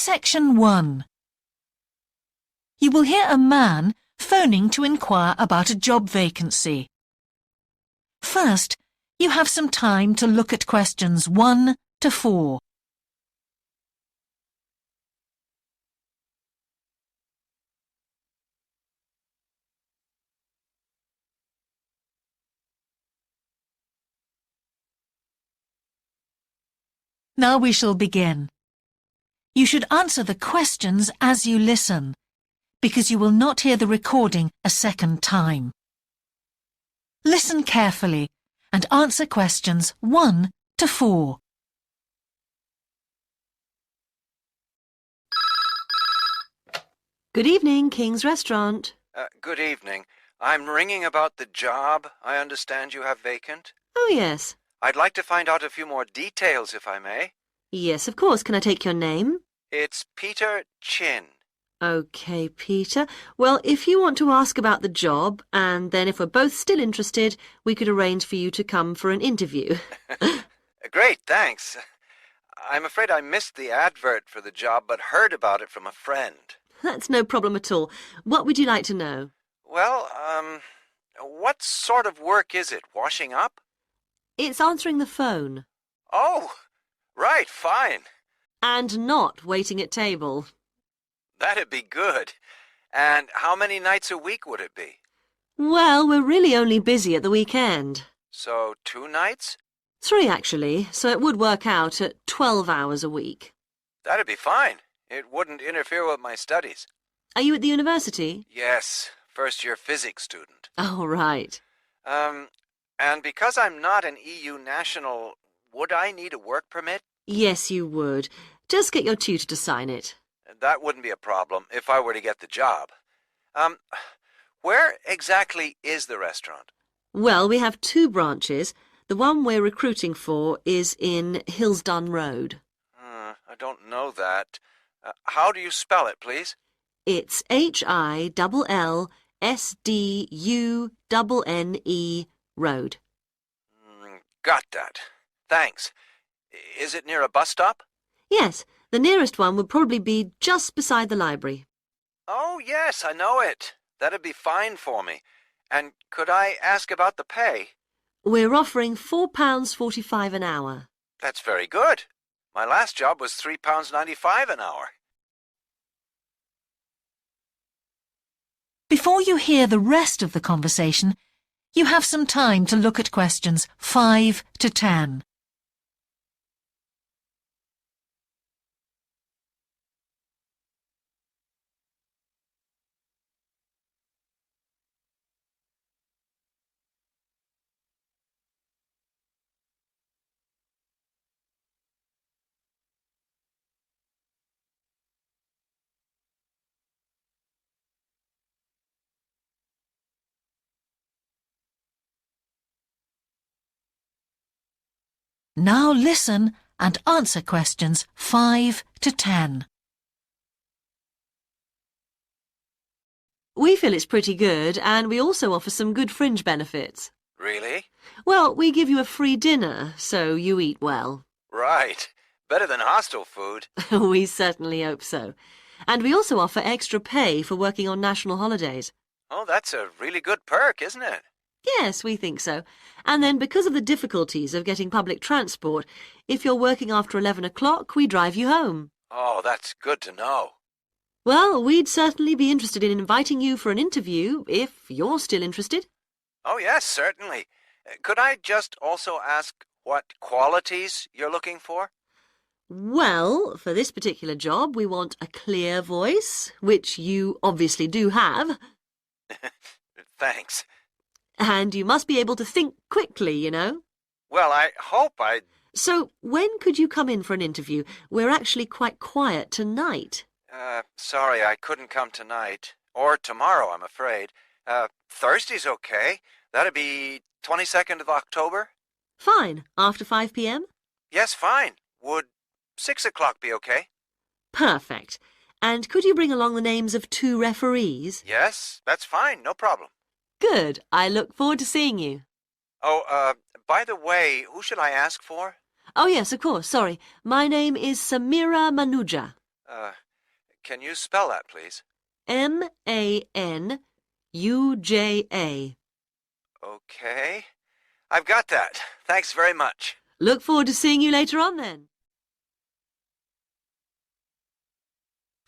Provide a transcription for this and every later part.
Section 1. You will hear a man phoning to inquire about a job vacancy. First, you have some time to look at questions 1 to 4. Now we shall begin. You should answer the questions as you listen, because you will not hear the recording a second time. Listen carefully and answer questions 1 to 4. Good evening, King's Restaurant. Good evening. I'm ringing about the job I understand you have vacant. Oh, yes. I'd like to find out a few more details, if I may. Yes, of course. Can I take your name? It's Peter Chin. OK, Peter. Well, if you want to ask about the job, and then if we're both still interested, we could arrange for you to come for an interview. Great, thanks. I'm afraid I missed the advert for the job, but heard about it from a friend. That's no problem at all. What would you like to know? Well, what sort of work is it? Washing up? It's answering the phone. Oh, right, fine. And not waiting at table. That'd be good. And how many nights a week would it be? Well, we're really only busy at the weekend. So 2 nights? 3, actually, so it would work out at 12 hours a week. That'd be fine. It wouldn't interfere with my studies. Are you at the university? Yes, first-year physics student. Oh, right. And because I'm not an EU national, would I need a work permit? Yes, you would. Just get your tutor to sign it. That wouldn't be a problem if I were to get the job. Where exactly is the restaurant? Well, we have 2 branches. The one we're recruiting for is in Hillsdon Road. I don't know that. How do you spell it, please? It's HILLSDUNNE Road. Got that. Thanks. Is it near a bus stop? Yes, the nearest one would probably be just beside the library. Oh, yes, I know it. That'd be fine for me. And could I ask about the pay? We're offering £4.45 an hour. That's very good. My last job was £3.95 an hour. Before you hear the rest of the conversation, you have some time to look at questions 5 to 10. Now listen and answer questions 5 to 10. We feel it's pretty good, and we also offer some good fringe benefits. Really? Well, we give you a free dinner, so you eat well. Right. Better than hostel food. We certainly hope so. And we also offer extra pay for working on national holidays. Oh, that's a really good perk, isn't it? Yes, we think so. And then because of the difficulties of getting public transport, if you're working after 11 o'clock, we drive you home. Oh, that's good to know. Well, we'd certainly be interested in inviting you for an interview, if you're still interested. Oh, yes, certainly. Could I just also ask what qualities you're looking for? Well, for this particular job, we want a clear voice, which you obviously do have. Thanks. And you must be able to think quickly, you know. Well, I hope I... So, when could you come in for an interview? We're actually quite quiet tonight. Sorry, I couldn't come tonight. Or tomorrow, I'm afraid. Thursday's okay. That'd be 22nd of October? Fine. After 5 p.m? Yes, fine. Would 6 o'clock be okay? Perfect. And could you bring along the names of 2 referees? Yes, that's fine. No problem. Good. I look forward to seeing you. Oh, by the way, who should I ask for? Oh, yes, of course. Sorry. My name is Samira Manuja. Can you spell that, please? Manuja. Okay. I've got that. Thanks very much. Look forward to seeing you later on then.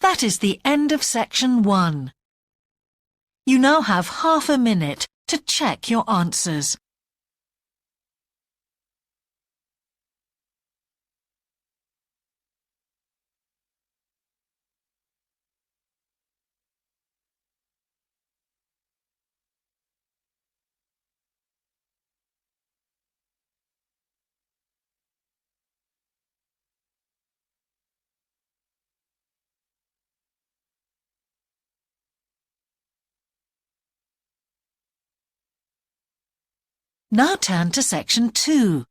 That is the end of section 1. You now have half a minute to check your answers. Now turn to section 2.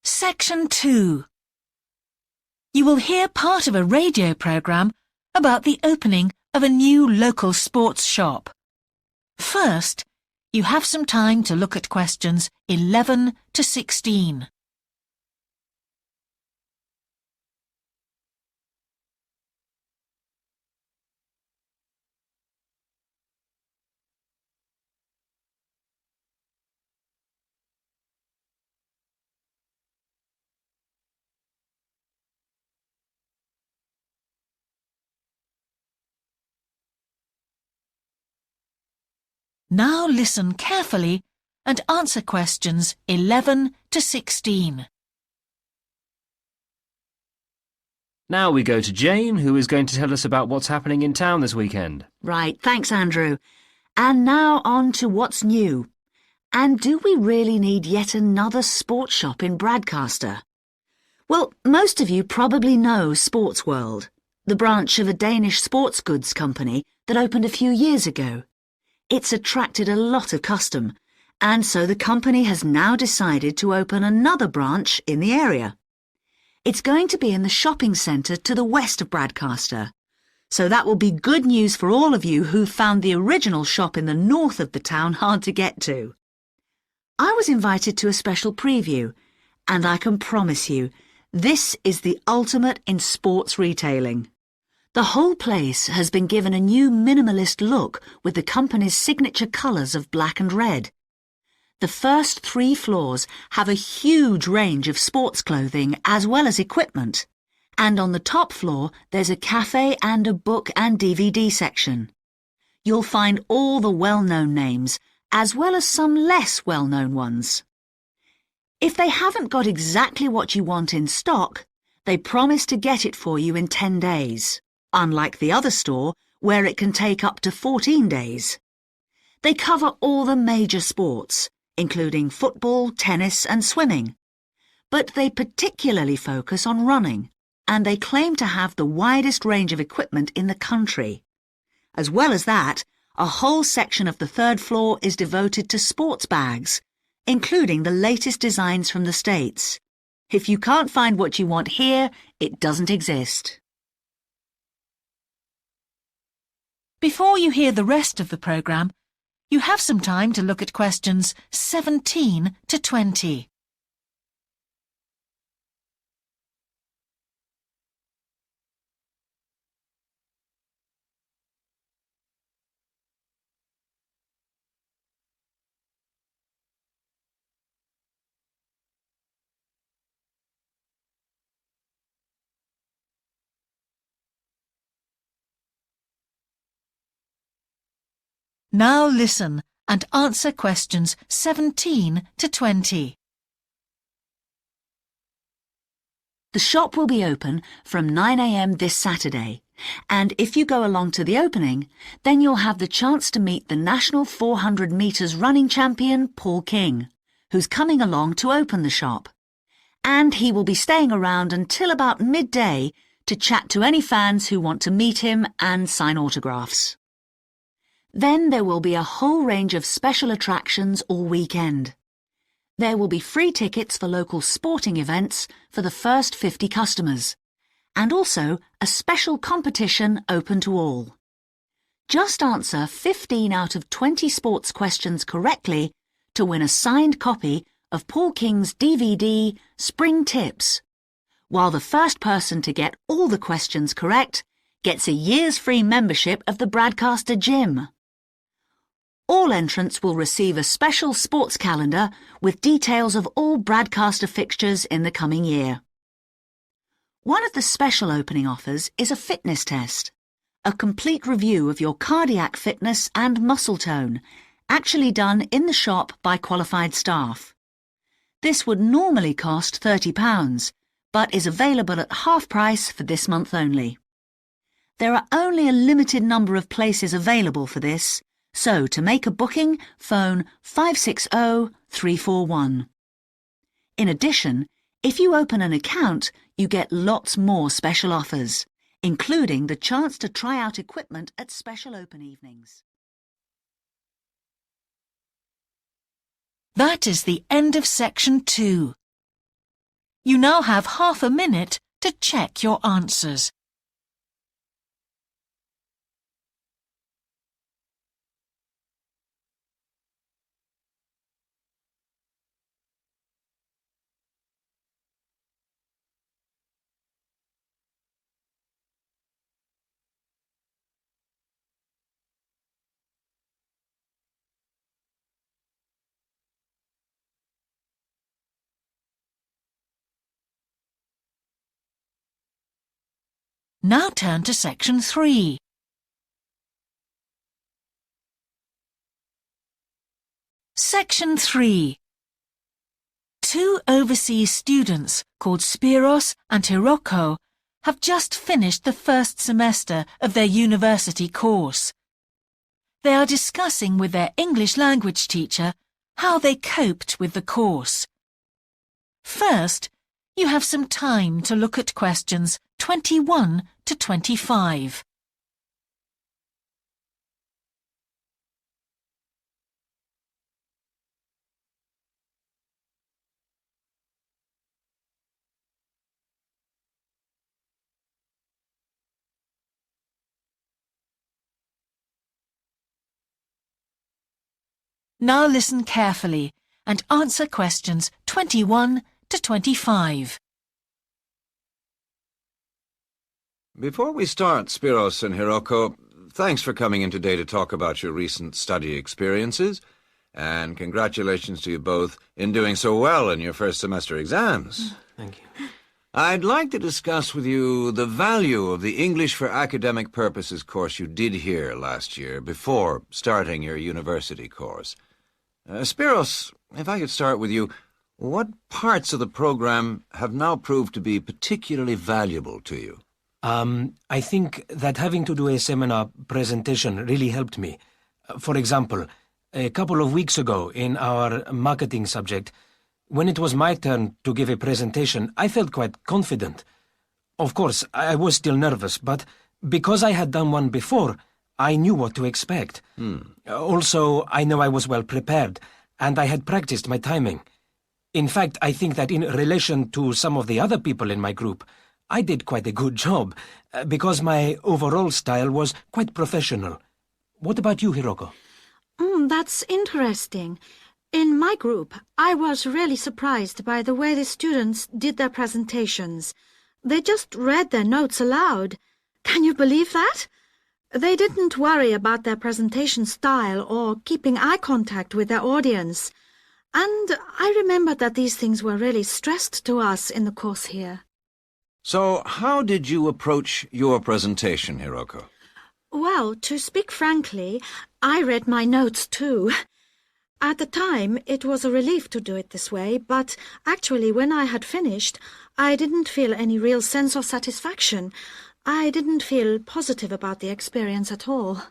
Section 2. You will hear part of a radio programme about the opening of a new local sports shop. First, you have some time to look at questions 11 to 16. Now listen carefully and answer questions 11 to 16. Now we go to Jane, who is going to tell us about what's happening in town this weekend. Right, thanks, Andrew. And now on to what's new. And do we really need yet another sports shop in Bradcaster? Well, most of you probably know Sports World, the branch of a Danish sports goods company that opened a few years ago. It's attracted a lot of custom, and so the company has now decided to open another branch in the area. It's going to be in the shopping centre to the west of Bradcaster, so that will be good news for all of you who found the original shop in the north of the town hard to get to. I was invited to a special preview, and I can promise you, this is the ultimate in sports retailing. The whole place has been given a new minimalist look with the company's signature colours of black and red. The first 3 floors have a huge range of sports clothing as well as equipment. And on the top floor, there's a cafe and a book and DVD section. You'll find all the well-known names, as well as some less well-known ones. If they haven't got exactly what you want in stock, they promise to get it for you in 10 days. Unlike the other store, where it can take up to 14 days. They cover all the major sports, including football, tennis and swimming. But they particularly focus on running, and they claim to have the widest range of equipment in the country. As well as that, a whole section of the 3rd floor is devoted to sports bags, including the latest designs from the States. If you can't find what you want here, it doesn't exist. Before you hear the rest of the programme, you have some time to look at questions 17 to 20. Now listen and answer questions 17 to 20. The shop will be open from 9 a.m. this Saturday, and if you go along to the opening, then you'll have the chance to meet the national 400 metres running champion, Paul King, who's coming along to open the shop. And he will be staying around until about midday to chat to any fans who want to meet him and sign autographs. Then there will be a whole range of special attractions all weekend. There will be free tickets for local sporting events for the first 50 customers, and also a special competition open to all. Just answer 15 out of 20 sports questions correctly to win a signed copy of Paul King's DVD Spring Tips, while the first person to get all the questions correct gets a year's free membership of the Bradcaster Gym. All entrants will receive a special sports calendar with details of all Bradcaster fixtures in the coming year. One of the special opening offers is a fitness test, a complete review of your cardiac fitness and muscle tone, actually done in the shop by qualified staff. This would normally cost £30, but is available at half price for this month only. There are only a limited number of places available for this, so to make a booking, phone 560-341. In addition, if you open an account, you get lots more special offers, including the chance to try out equipment at special open evenings. That is the end of section 2. You now have half a minute to check your answers. Now turn to section 3. Section 3. Two overseas students called Spiros and Hiroko have just finished the first semester of their university course. They are discussing with their English language teacher how they coped with the course. First, you have some time to look at questions 21 to 25. Now listen carefully and answer questions 21 to 25. Before we start, Spiros and Hiroko, thanks for coming in today to talk about your recent study experiences, and congratulations to you both in doing so well in your first semester exams. Thank you. I'd like to discuss with you the value of the English for Academic Purposes course you did here last year before starting your university course. Spiros, if I could start with you, what parts of the program have now proved to be particularly valuable to you? I think that having to do a seminar presentation really helped me. For example, a couple of weeks ago in our marketing subject, when it was my turn to give a presentation, I felt quite confident. Of course, I was still nervous, but because I had done one before, I knew what to expect. Also, I know I was well prepared, and I had practiced my timing. In fact, I think that in relation to some of the other people in my group, I did quite a good job, because my overall style was quite professional. What about you, Hiroko? That's interesting. In my group, I was really surprised by the way the students did their presentations. They just read their notes aloud. Can you believe that? They didn't worry about their presentation style or keeping eye contact with their audience. And I remember that these things were really stressed to us in the course here. So, how did you approach your presentation, Hiroko? Well, to speak frankly, I read my notes too. At the time, it was a relief to do it this way, but actually when I had finished, I didn't feel any real sense of satisfaction. I didn't feel positive about the experience at all.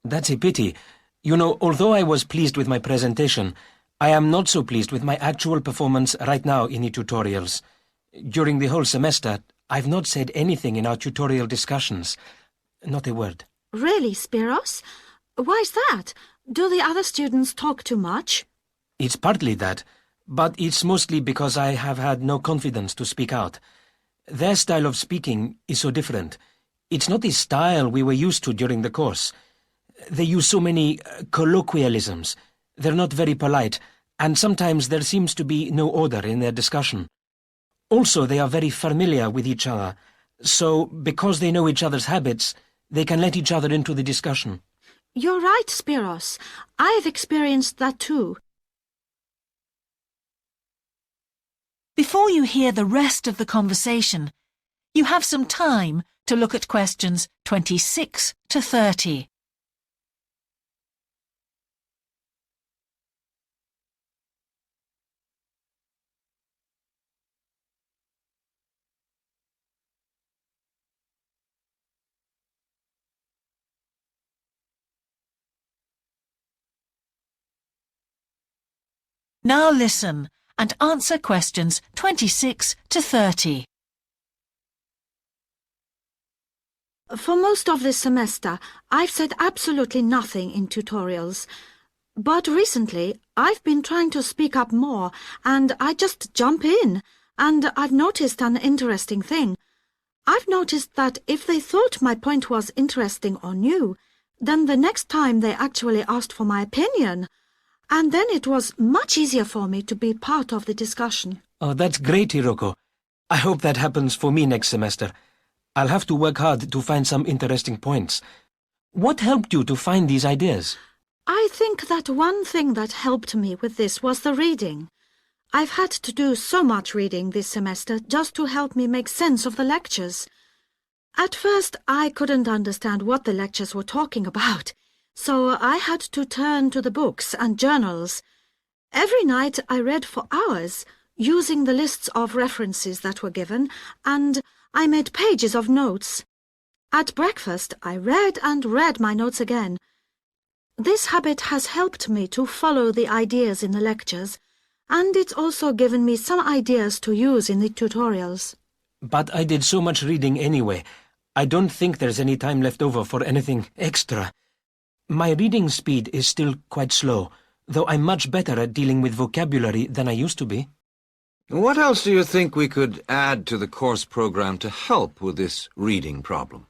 That's a pity. You know, although I was pleased with my presentation, I am not so pleased with my actual performance right now in the tutorials. During the whole semester, I've not said anything in our tutorial discussions. Not a word. Really, Spiros? Why's that? Do the other students talk too much? It's partly that, but it's mostly because I have had no confidence to speak out. Their style of speaking is so different. It's not the style we were used to during the course. They use so many colloquialisms. They're not very polite, and sometimes there seems to be no order in their discussion. Also, they are very familiar with each other, so because they know each other's habits, they can let each other into the discussion. You're right, Spiros. I've experienced that too. Before you hear the rest of the conversation, you have some time to look at questions 26 to 30. Now listen and answer questions 26 to 30. For most of this semester, I've said absolutely nothing in tutorials. But recently, I've been trying to speak up more, and I just jump in, and I've noticed an interesting thing. I've noticed that if they thought my point was interesting or new, then the next time they actually asked for my opinion. And then it was much easier for me to be part of the discussion. Oh, that's great, Hiroko. I hope that happens for me next semester. I'll have to work hard to find some interesting points. What helped you to find these ideas? I think that one thing that helped me with this was the reading. I've had to do so much reading this semester just to help me make sense of the lectures. At first, I couldn't understand what the lectures were talking about, so I had to turn to the books and journals. Every night I read for hours, using the lists of references that were given, and I made pages of notes. At breakfast, I read and read my notes again. This habit has helped me to follow the ideas in the lectures, and it's also given me some ideas to use in the tutorials. But I did so much reading anyway. I don't think there's any time left over for anything extra. My reading speed is still quite slow, though I'm much better at dealing with vocabulary than I used to be. What else do you think we could add to the course program to help with this reading problem?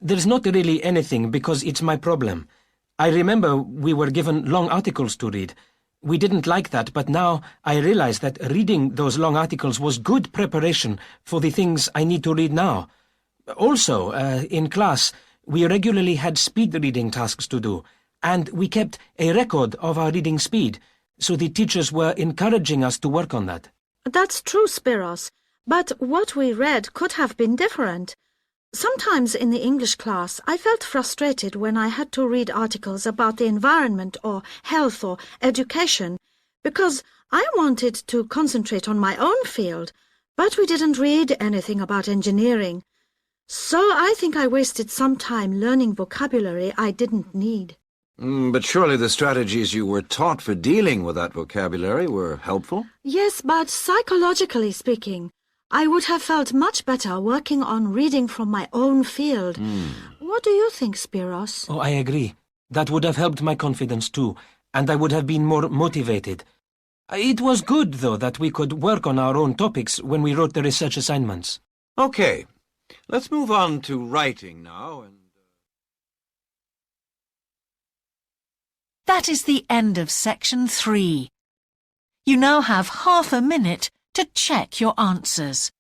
There's not really anything because it's my problem. I remember we were given long articles to read. We didn't like that, but now I realize that reading those long articles was good preparation for the things I need to read now. Also, in class, we regularly had speed reading tasks to do, and we kept a record of our reading speed, so the teachers were encouraging us to work on that. That's true, Spiros, but what we read could have been different. Sometimes in the English class, I felt frustrated when I had to read articles about the environment or health or education, because I wanted to concentrate on my own field, but we didn't read anything about engineering. So I think I wasted some time learning vocabulary I didn't need. But surely the strategies you were taught for dealing with that vocabulary were helpful? Yes, but psychologically speaking, I would have felt much better working on reading from my own field. What do you think, Spiros? Oh, I agree. That would have helped my confidence too, and I would have been more motivated. It was good, though, that we could work on our own topics when we wrote the research assignments. Okay, let's move on to writing now. That is the end of section 3. You now have half a minute to check your answers.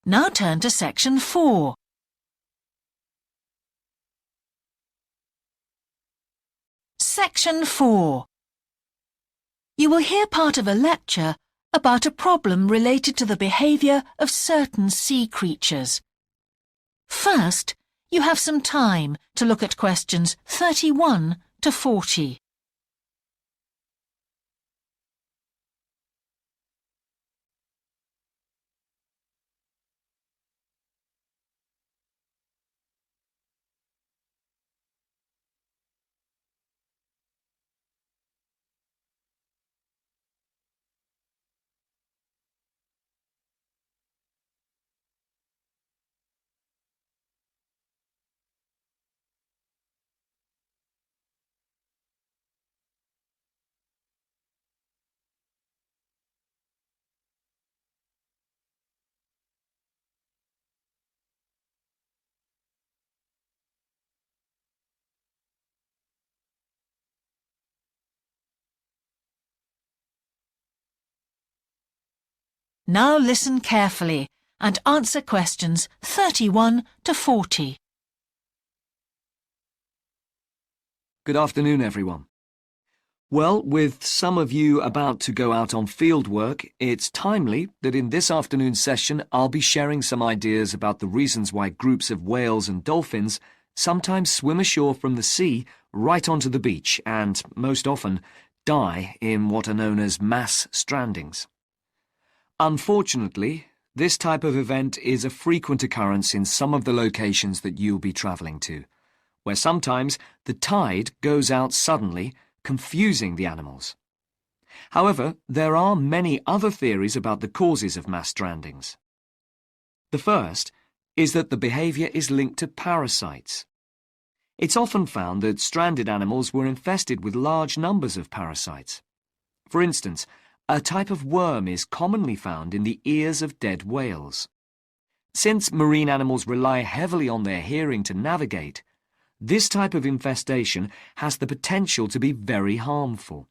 Now turn to section 4. Section 4. You will hear part of a lecture about a problem related to the behaviour of certain sea creatures. First, you have some time to look at questions 31 to 40. Now listen carefully and answer questions 31 to 40. Good afternoon, everyone. Well, with some of you about to go out on field work, it's timely that in this afternoon's session I'll be sharing some ideas about the reasons why groups of whales and dolphins sometimes swim ashore from the sea right onto the beach and, most often, die in what are known as mass strandings. Unfortunately, this type of event is a frequent occurrence in some of the locations that you'll be travelling to, where sometimes the tide goes out suddenly, confusing the animals. However, there are many other theories about the causes of mass strandings. The first is that the behaviour is linked to parasites. It's often found that stranded animals were infested with large numbers of parasites. For instance, a type of worm is commonly found in the ears of dead whales. Since marine animals rely heavily on their hearing to navigate, this type of infestation has the potential to be very harmful.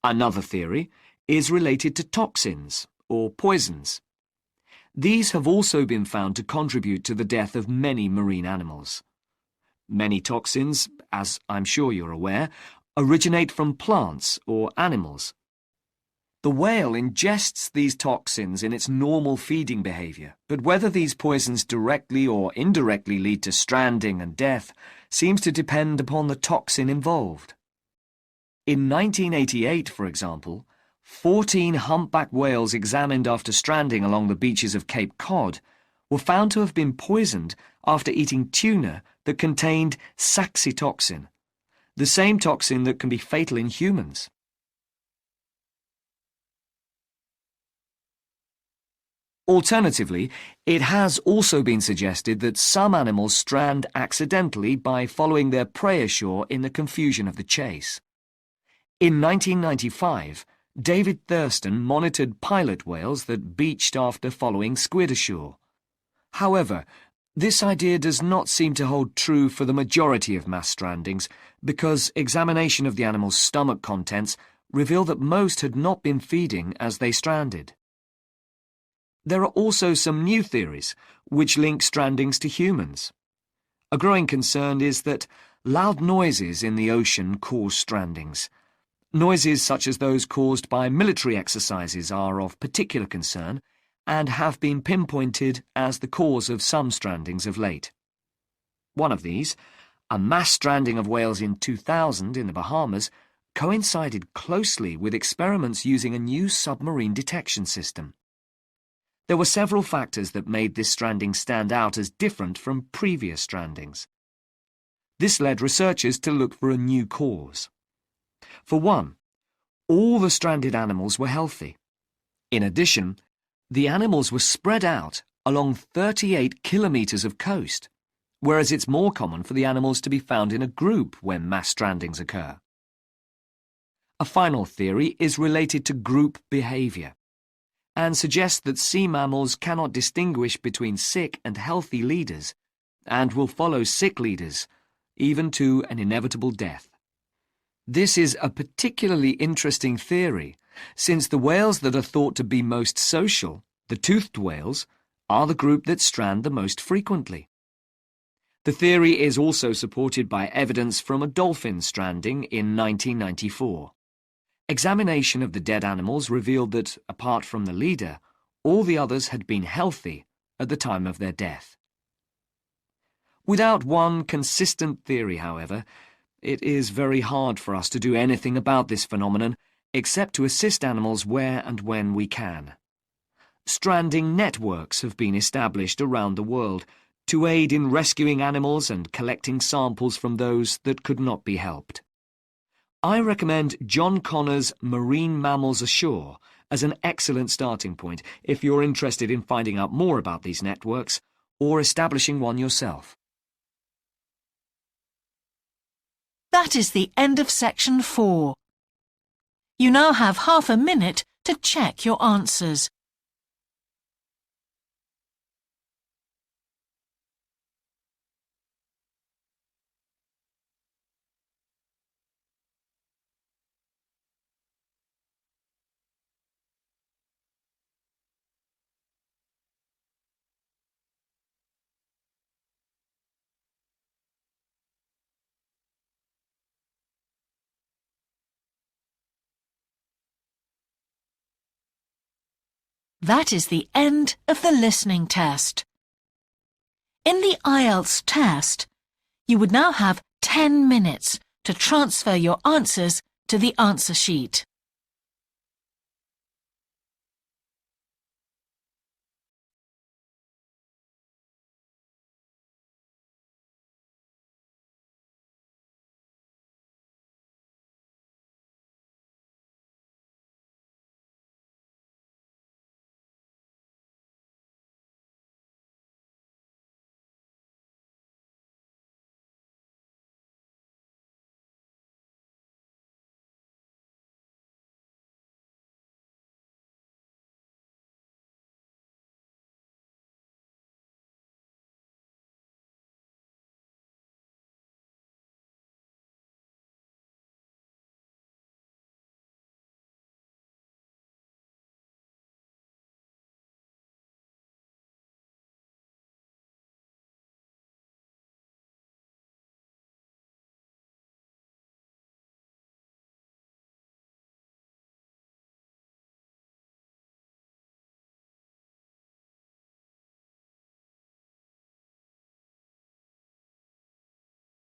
Another theory is related to toxins, or poisons. These have also been found to contribute to the death of many marine animals. Many toxins, as I'm sure you're aware, originate from plants or animals. The whale ingests these toxins in its normal feeding behaviour, but whether these poisons directly or indirectly lead to stranding and death seems to depend upon the toxin involved. In 1988, for example, 14 humpback whales examined after stranding along the beaches of Cape Cod were found to have been poisoned after eating tuna that contained saxitoxin, the same toxin that can be fatal in humans. Alternatively, it has also been suggested that some animals strand accidentally by following their prey ashore in the confusion of the chase. In 1995, David Thurston monitored pilot whales that beached after following squid ashore. However, this idea does not seem to hold true for the majority of mass strandings because examination of the animal's stomach contents revealed that most had not been feeding as they stranded. There are also some new theories which link strandings to humans. A growing concern is that loud noises in the ocean cause strandings. Noises such as those caused by military exercises are of particular concern and have been pinpointed as the cause of some strandings of late. One of these, a mass stranding of whales in 2000 in the Bahamas, coincided closely with experiments using a new submarine detection system. There were several factors that made this stranding stand out as different from previous strandings. This led researchers to look for a new cause. For one, all the stranded animals were healthy. In addition, the animals were spread out along 38 kilometres of coast, whereas it's more common for the animals to be found in a group when mass strandings occur. A final theory is related to group behaviour and suggests that sea mammals cannot distinguish between sick and healthy leaders and will follow sick leaders, even to an inevitable death. This is a particularly interesting theory, since the whales that are thought to be most social, the toothed whales, are the group that strand the most frequently. The theory is also supported by evidence from a dolphin stranding in 1994. Examination of the dead animals revealed that, apart from the leader, all the others had been healthy at the time of their death. Without one consistent theory, however, it is very hard for us to do anything about this phenomenon except to assist animals where and when we can. Stranding networks have been established around the world to aid in rescuing animals and collecting samples from those that could not be helped. I recommend John Connor's Marine Mammals Ashore as an excellent starting point if you're interested in finding out more about these networks or establishing one yourself. That is the end of section 4. You now have half a minute to check your answers. That is the end of the listening test. In the IELTS test, you would now have 10 minutes to transfer your answers to the answer sheet.